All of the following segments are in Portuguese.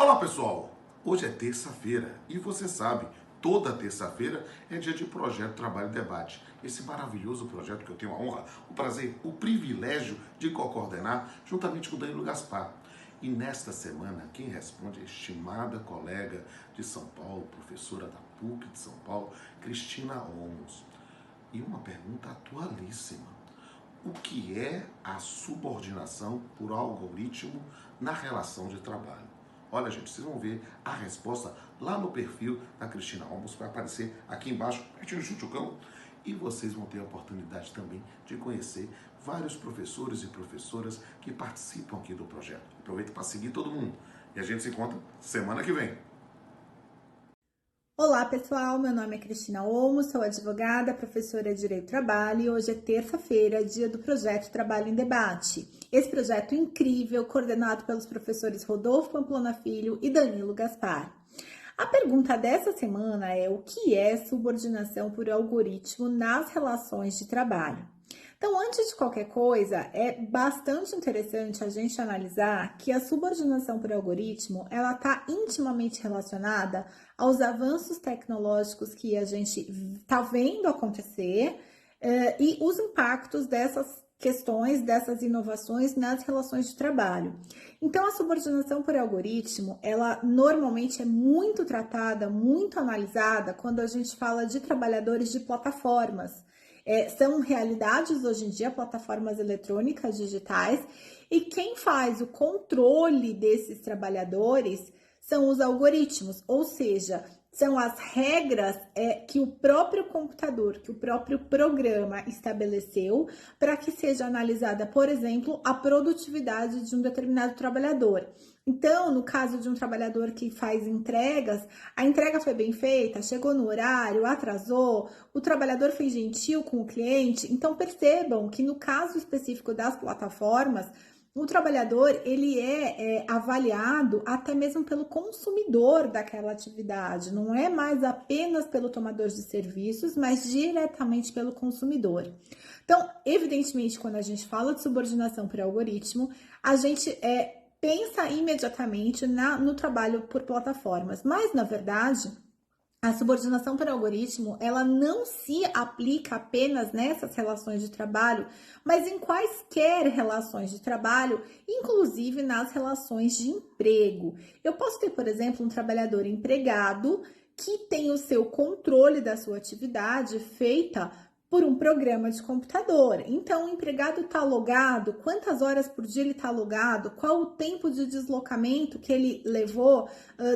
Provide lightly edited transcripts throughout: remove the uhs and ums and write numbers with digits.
Olá pessoal, hoje é terça-feira e você sabe, toda terça-feira é dia de Projeto Trabalho e Debate. Esse maravilhoso projeto que eu tenho a honra, o prazer, o privilégio de coordenar juntamente com o Danilo Gaspar. E nesta semana, quem responde é a estimada colega de São Paulo, professora da PUC de São Paulo, Cristina Olmos. E uma pergunta atualíssima. O que é a subordinação por algoritmo na relação de trabalho? Olha, gente, vocês vão ver a resposta lá no perfil da Cristina Olmos, vai aparecer aqui embaixo, pertinho do Chuchucão, e vocês vão ter a oportunidade também de conhecer vários professores e professoras que participam aqui do projeto. Aproveita para seguir todo mundo e a gente se encontra semana que vem. Olá pessoal, meu nome é Cristina Olmos, sou advogada, professora de Direito do Trabalho e hoje é terça-feira, dia do projeto Trabalho em Debate. Esse projeto incrível, coordenado pelos professores Rodolfo Pamplona Filho e Danilo Gaspar. A pergunta dessa semana é: o que é subordinação por algoritmo nas relações de trabalho? Então, antes de qualquer coisa, é bastante interessante a gente analisar que a subordinação por algoritmo, ela está intimamente relacionada aos avanços tecnológicos que a gente está vendo acontecer e os impactos dessas questões, dessas inovações nas relações de trabalho. Então, a subordinação por algoritmo, ela normalmente é muito tratada, muito analisada quando a gente fala de trabalhadores de plataformas. São realidades hoje em dia, plataformas eletrônicas digitais, e quem faz o controle desses trabalhadores são os algoritmos, ou seja, são as regras que o próprio computador, que o próprio programa estabeleceu para que seja analisada, por exemplo, a produtividade de um determinado trabalhador. Então, no caso de um trabalhador que faz entregas, a entrega foi bem feita, chegou no horário, atrasou, o trabalhador foi gentil com o cliente. Então, percebam que no caso específico das plataformas, o trabalhador, ele é avaliado até mesmo pelo consumidor daquela atividade, não é mais apenas pelo tomador de serviços, mas diretamente pelo consumidor. Então, evidentemente, quando a gente fala de subordinação por algoritmo, a gente pensa imediatamente no trabalho por plataformas, mas, na verdade, a subordinação por algoritmo, ela não se aplica apenas nessas relações de trabalho, mas em quaisquer relações de trabalho, inclusive nas relações de emprego. Eu posso ter, por exemplo, um trabalhador empregado que tem o seu controle da sua atividade feita por um programa de computador. Então, o empregado está logado, quantas horas por dia ele está logado, qual o tempo de deslocamento que ele levou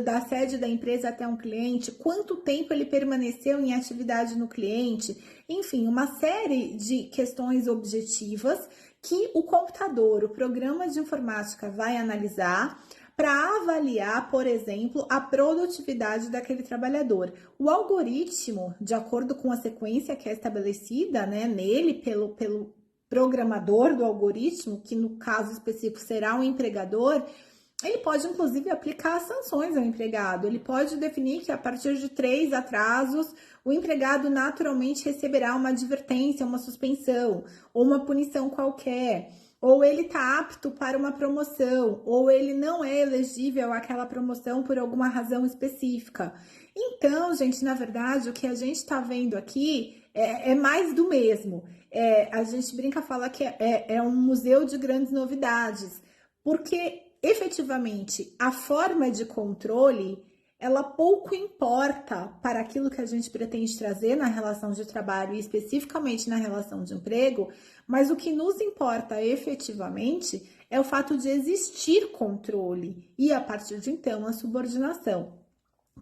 da sede da empresa até um cliente, quanto tempo ele permaneceu em atividade no cliente, enfim, uma série de questões objetivas que o computador, o programa de informática vai analisar para avaliar, por exemplo, a produtividade daquele trabalhador. O algoritmo, de acordo com a sequência que é estabelecida, nele pelo programador do algoritmo, que no caso específico será um empregador, ele pode, inclusive, aplicar sanções ao empregado. Ele pode definir que a partir de 3 atrasos, o empregado naturalmente receberá uma advertência, uma suspensão ou uma punição qualquer. Ou ele está apto para uma promoção, ou ele não é elegível àquela promoção por alguma razão específica. Então, gente, na verdade, o que a gente está vendo aqui é mais do mesmo. A gente brinca, fala que é um museu de grandes novidades, porque efetivamente a forma de controle ela pouco importa para aquilo que a gente pretende trazer na relação de trabalho e especificamente na relação de emprego, mas o que nos importa efetivamente é o fato de existir controle e, a partir de então, a subordinação,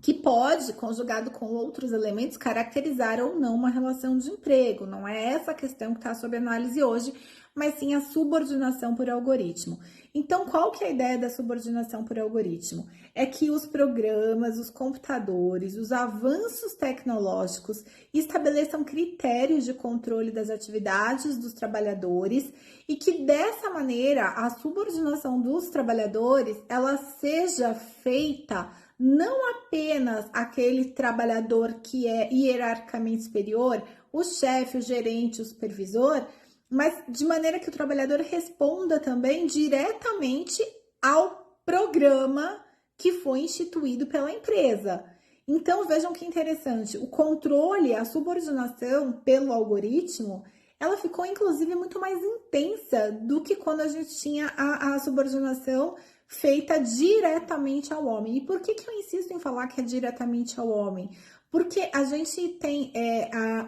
que pode, conjugado com outros elementos, caracterizar ou não uma relação de emprego. Não é essa a questão que está sob análise hoje, mas sim a subordinação por algoritmo. Então, qual que é a ideia da subordinação por algoritmo? É que os programas, os computadores, os avanços tecnológicos estabeleçam critérios de controle das atividades dos trabalhadores e que, dessa maneira, a subordinação dos trabalhadores, ela seja feita não apenas aquele trabalhador que é hierarquicamente superior, o chefe, o gerente, o supervisor, mas de maneira que o trabalhador responda também diretamente ao programa que foi instituído pela empresa. Então, vejam que interessante, o controle, a subordinação pelo algoritmo, ela ficou, inclusive, muito mais intensa do que quando a gente tinha a subordinação feita diretamente ao homem. E por que eu insisto em falar que é diretamente ao homem? Porque a gente tem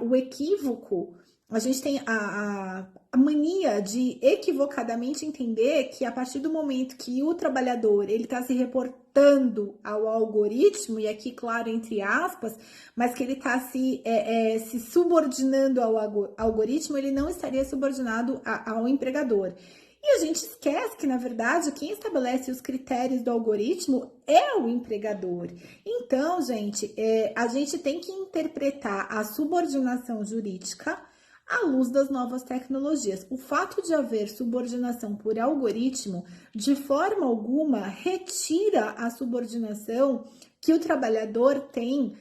o equívoco, a gente tem a mania de equivocadamente entender que a partir do momento que o trabalhador ele está se reportando ao algoritmo, e aqui, claro, entre aspas, mas que ele está se subordinando ao algoritmo, ele não estaria subordinado ao empregador. E a gente esquece que, na verdade, quem estabelece os critérios do algoritmo é o empregador. Então, gente, a gente tem que interpretar a subordinação jurídica à luz das novas tecnologias. O fato de haver subordinação por algoritmo, de forma alguma, retira a subordinação que o trabalhador tem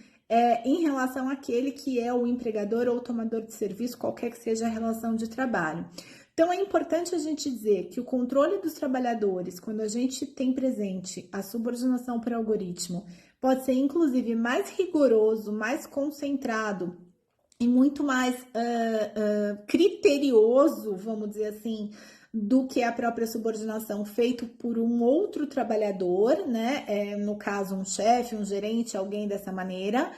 em relação àquele que é o empregador ou o tomador de serviço, qualquer que seja a relação de trabalho. Então, é importante a gente dizer que o controle dos trabalhadores, quando a gente tem presente a subordinação por algoritmo, pode ser, inclusive, mais rigoroso, mais concentrado e muito mais criterioso, vamos dizer assim, do que a própria subordinação feito por um outro trabalhador, né? No caso, um chefe, um gerente, alguém dessa maneira.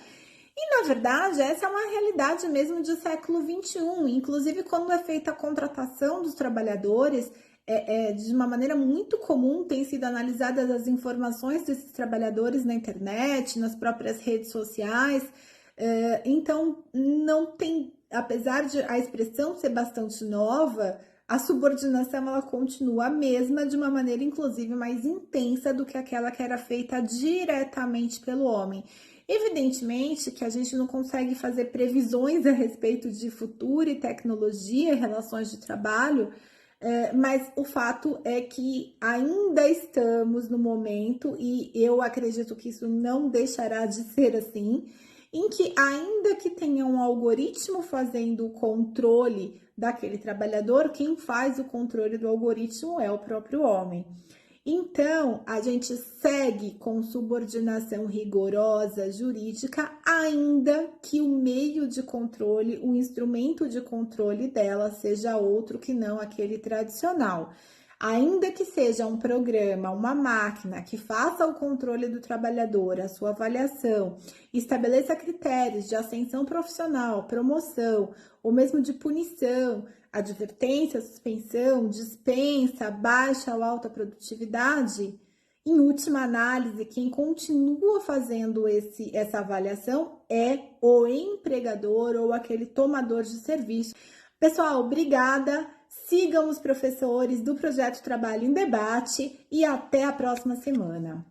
E, na verdade, essa é uma realidade mesmo do século XXI. Inclusive, quando é feita a contratação dos trabalhadores, de uma maneira muito comum, tem sido analisadas as informações desses trabalhadores na internet, nas próprias redes sociais. Então, não tem, apesar de a expressão ser bastante nova, a subordinação ela continua a mesma, de uma maneira inclusive mais intensa do que aquela que era feita diretamente pelo homem. Evidentemente que a gente não consegue fazer previsões a respeito de futuro e tecnologia, relações de trabalho, mas o fato é que ainda estamos no momento, e eu acredito que isso não deixará de ser assim, em que ainda que tenha um algoritmo fazendo o controle daquele trabalhador, quem faz o controle do algoritmo é o próprio homem. Então, a gente segue com subordinação rigorosa jurídica, ainda que o meio de controle, o instrumento de controle dela seja outro que não aquele tradicional. Ainda que seja um programa, uma máquina que faça o controle do trabalhador, a sua avaliação, estabeleça critérios de ascensão profissional, promoção, ou mesmo de punição, advertência, suspensão, dispensa, baixa ou alta produtividade, em última análise, quem continua fazendo essa avaliação é o empregador ou aquele tomador de serviço. Pessoal, obrigada! Sigam os professores do Projeto Trabalho em Debate e até a próxima semana.